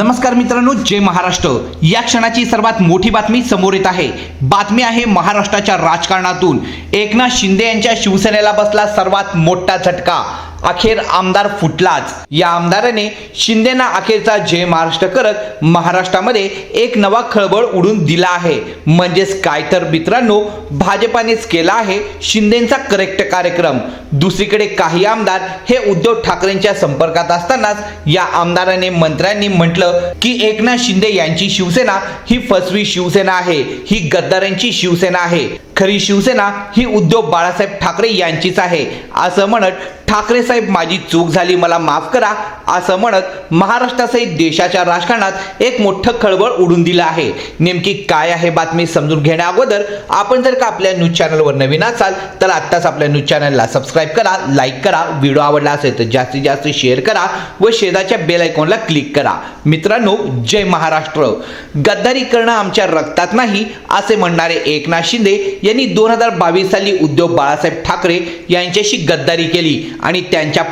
नमस्कार मित्रांनो, जय महाराष्ट्र। या क्षणाची सर्वात मोठी बातमी समोर येत आहे। बातमी आहे महाराष्ट्राच्या राजकारणातून एकनाथ शिंदे यांच्या शिवसेनेला बसला सर्वात मोठा झटका। अखेर आमदार फुटलाच। या आमदाराने शिंदेना अखेरचा जय महाराष्ट्र करत महाराष्ट्रामध्ये एक नवा खळबळ उडून दिला आहे। म्हणजेच काय तर मित्रांनो, भाजपानेच केला आहे शिंदेंचा करेक्ट कार्यक्रम। दुसरीकडे काही आमदार हे उद्धव ठाकरेंच्या संपर्कात असतानाच या आमदाराने मंत्र्यांनी म्हटलं की एकनाथ शिंदे यांची शिवसेना ही फसवी शिवसेना आहे, ही गद्दारांची शिवसेना आहे, खरी शिवसेना ही उद्धव बाळासाहेब ठाकरे यांचीच आहे असं म्हणत, ठाकरे साहेब माझी चूक झाली, मला माफ करा असं म्हणत महाराष्ट्रासहित देशाच्या राजकारणात एक मोठं खळबळ उडून दिलं आहे। नेमकी काय आहे बातमी समजून घेण्या अगोदर आपण जर का आपल्या न्यूज चॅनलवर नवीन असाल तर आत्ताच आपल्या न्यूज चॅनलला सबस्क्राइब करा, लाईक करा, व्हिडिओ आवडला असेल तर जास्तीत जास्त शेअर करा व शेजारच्या बेल आयकॉनला क्लिक करा। मित्रांनो, जय महाराष्ट्र। गद्दारी करणं आमच्या रक्तात नाही असे म्हणणारे एकनाथ शिंदे यांनी 2022 साली उद्धव बाळासाहेब ठाकरे यांच्याशी गद्दारी केली आणि त्यांच्या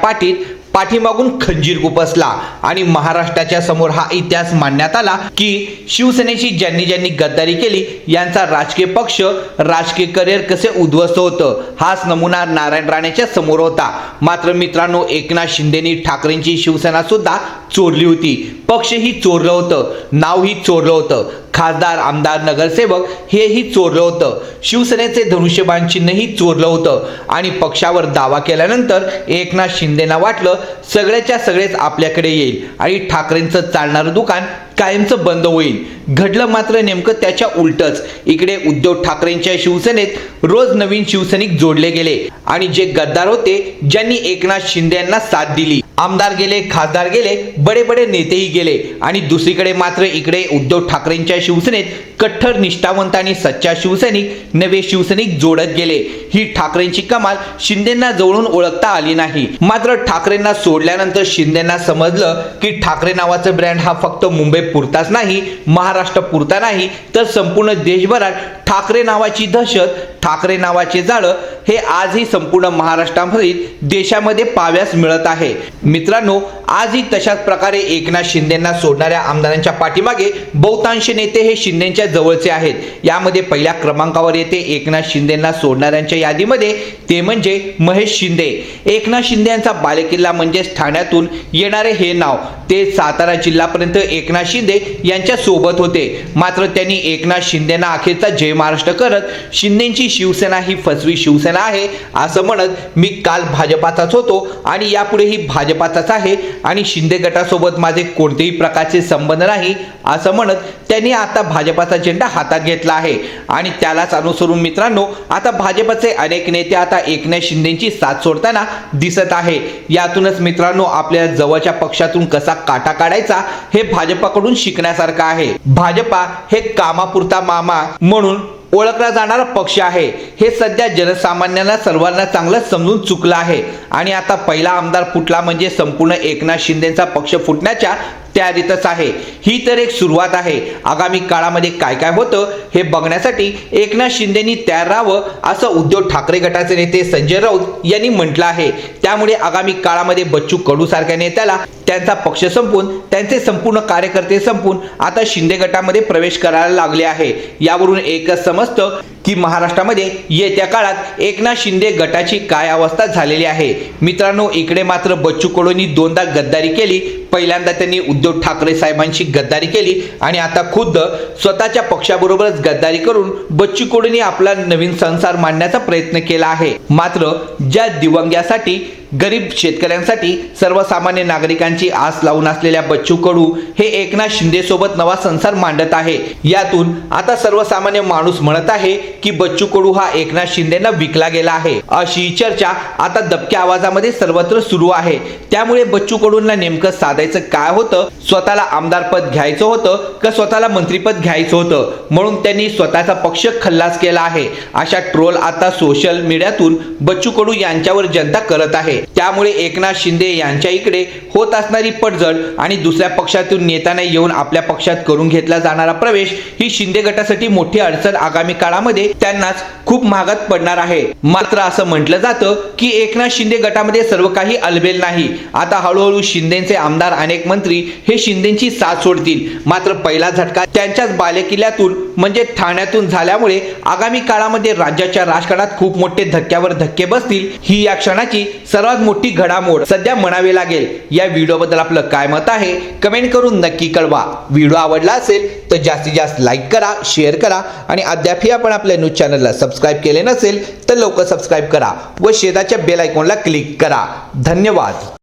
पाठीमागून खंजीर खुपसला आणि महाराष्ट्राच्या समोर हा इतिहास मांडण्यात आला की शिवसेनेशी ज्यांनी ज्यांनी गद्दारी केली यांचा राजकीय पक्ष, राजकीय करिअर कसे उद्ध्वस्त होतं। हाच नमुना नारायण राणेच्या समोर होता। मात्र मित्रांनो, एकनाथ शिंदेनी ठाकरेंची शिवसेना सुद्धा चोरली होती, पक्षही चोरलं होतं, नावही चोरलं होतं, खासदार, आमदार, नगरसेवक हेही चोरलं होतं, शिवसेनेचे धनुष्यबाण चिन्हही चोरलं होतं आणि पक्षावर दावा केल्यानंतर एकनाथ शिंदेना वाटलं सगळ्याच्या सगळेच आपल्याकडे येईल आणि ठाकरेंचं चालणारं दुकान कायमचं बंद होईल। घडलं मात्र नेमकं त्याच्या उलटच। इकडे उद्धव ठाकरेंच्या शिवसेनेत रोज नवीन शिवसैनिक जोडले गेले आणि जे गद्दार होते, ज्यांनी एकनाथ शिंदे यांना साथ दिली, आमदार गेले, खासदार गेले, बडे बडे नेतेही गेले आणि दुसरीकडे मात्र इकडे उद्धव ठाकरेंच्या शिवसेनेत कट्टर, निष्ठावंत आणि सच्चा शिवसैनिक, नवे शिवसैनिक जोडत गेले। ही ठाकरेंची कमाल शिंदेंना जवळून ओळखता आली नाही। मात्र ठाकरेंना सोडल्यानंतर शिंदेंना समजलं की ठाकरे नावाचा ब्रँड हा फक्त मुंबई पुरताच नाही, महाराष्ट्र पुरता नाही, तर संपूर्ण देशभरात ठाकरे नावाची दहशत, ठाकरे नावाचे जाळं हे आजही संपूर्ण महाराष्ट्रामध्ये, देशामध्ये पाहाव्यास मिळत आहे। मित्रांनो, आजही तशाच प्रकारे एकनाथ शिंदेंना सोडणाऱ्या आमदारांच्या पाठीमागे बहुतांश नेते हे शिंदेंच्या जवळचे आहेत। यामध्ये पहिल्या क्रमांकावर येते एकनाथ शिंदेंना सोडणाऱ्यांच्या यादीमध्ये ते म्हणजे महेश शिंदे। एकनाथ शिंदे यांचा बालेकिल्ला म्हणजेच ठाण्यातून येणारे हे नाव ते सातारा जिल्ह्यापर्यंत एकनाथ शिंदे यांच्या सोबत होते। मात्र त्यांनी एकनाथ शिंदेंना अखेरचा जय महाराष्ट्र करत शिंदेंची शिवसेना ही फसवी शिवसेना आहे असं म्हणत, मी काल भाजपाचाच होतो आणि यापुढेही भाजपाचाच आहे आणि शिंदे गटासोबत माझे कोणतेही प्रकारचे संबंध नाही असं म्हणत त्यांनी आता भाजपाचा झेंडा हातात घेतला आहे आणि त्यालाच अनुसरून मित्रांनो, आता भाजपचे अनेक नेते आता एकनाथ शिंदेंची साथ सोडताना दिसत आहे। यातूनच मित्रांनो, आपल्या जवळच्या पक्षातून कसा काटा काढायचा हे भाजपाकडून शिकण्यासारखं आहे। भाजपा हे कामापुरता मामा म्हणून ओळखला जाणारा पक्ष आहे, हे सध्या जनसामान्यांना सर्वांना चांगलं समजून चुकलं आहे आणि आता पहिला आमदार फुटला म्हणजे संपूर्ण एकनाथ शिंदेचा पक्ष फुटण्याच्या तयारीतच आहे। ही तर एक सुरुवात आहे। आगामी काळामध्ये काय काय होतं हे बघण्यासाठी एकनाथ शिंदेनी तयार राहावं असं उद्धव ठाकरे गटाचे नेते संजय राऊत यांनी म्हटलं आहे। त्यामुळे आगामी काळामध्ये बच्चू कडू सारख्या नेत्याला त्यांचा पक्ष संपून, त्यांचे संपूर्ण कार्यकर्ते संपून आता शिंदे गटामध्ये प्रवेश करायला लागले आहे। यावरून एकच समजतं की महाराष्ट्रामध्ये येत्या काळात एकनाथ शिंदे गटाची काय अवस्था झालेली आहे। मित्रांनो, इकडे मात्र बच्चू कडूंनी दोनदा गद्दारी केली। पहिल्यांदा त्यांनी उद्धव ठाकरे साहेबांची गद्दारी केली आणि आता खुद्द स्वतःच्या पक्षाबरोबरच गद्दारी करून बच्चू कडूंनी आपला नवीन संसार मांडण्याचा प्रयत्न केला आहे। मात्र ज्या दिवंग्यासाठी, गरीब शेतकऱ्यांसाठी, सर्वसामान्य नागरिकांची आस लावून असलेल्या बच्चू कडू हे एकनाथ शिंदे सोबत नवा संसार मांडत आहे। यातून आता सर्वसामान्य माणूस म्हणत आहे की बच्चू कडू हा एकनाथ शिंदेंना विकला गेला आहे, अशी चर्चा आता दबक्या आवाजामध्ये सर्वत्र सुरू आहे। त्यामुळे बच्चू कडूंना नेमकं साधायचं काय होतं, स्वतःला आमदार पद घ्यायचं होतं का स्वतःला मंत्रीपद घ्यायचं होतं, म्हणून त्यांनी स्वतःचा पक्ष खल्लास केला आहे। अशा ट्रोल आता सोशल मीडियातून बच्चू कडू यांच्यावर जनता करत आहे। त्यामुळे एकनाथ शिंदे यांच्या इकडे होत असणारी पडझड आणि दुसऱ्या पक्षातून नेत्यांना येऊन आपल्या पक्षात करून घेतला जाणारा प्रवेश ही शिंदे गटासाठी मोठी अडचण आगामी काळामध्ये त्यांनाच खूप महागात पडणार आहे. मात्र असं म्हटलं जातं की एकनाथ शिंदे गटामध्ये सर्व काही अलबेल नाही. आता हळूहळू शिंदेचे आमदार अनेक मंत्री हे शिंदेची साथ सोडतील. मात्र पहिला झटका त्यांच्याच बालेकिल्ल्यातून म्हणजे ठाण्यातून झाल्यामुळे आगामी काळामध्ये राज्याच्या राजकारणात खूप मोठे धक्क्यावर धक्के बसतील. ही या क्षणाची सर्वात मोठी घडामोड सध्या म्हणावी लागेल. या व्हिडिओबद्दल आपलं काय मत आहे कमेंट करून नक्की कळवा. व्हिडिओ आवडला असेल तर जास्तीत जास्त लाईक करा, शेअर करा आणि अद्यापही आपण आपल्या न्यूज चॅनलला सबस्क्राईब केले नसेल तर लवकर सबस्क्राईब करा व शेजारच्या बेल आयकॉनला क्लिक करा. धन्यवाद.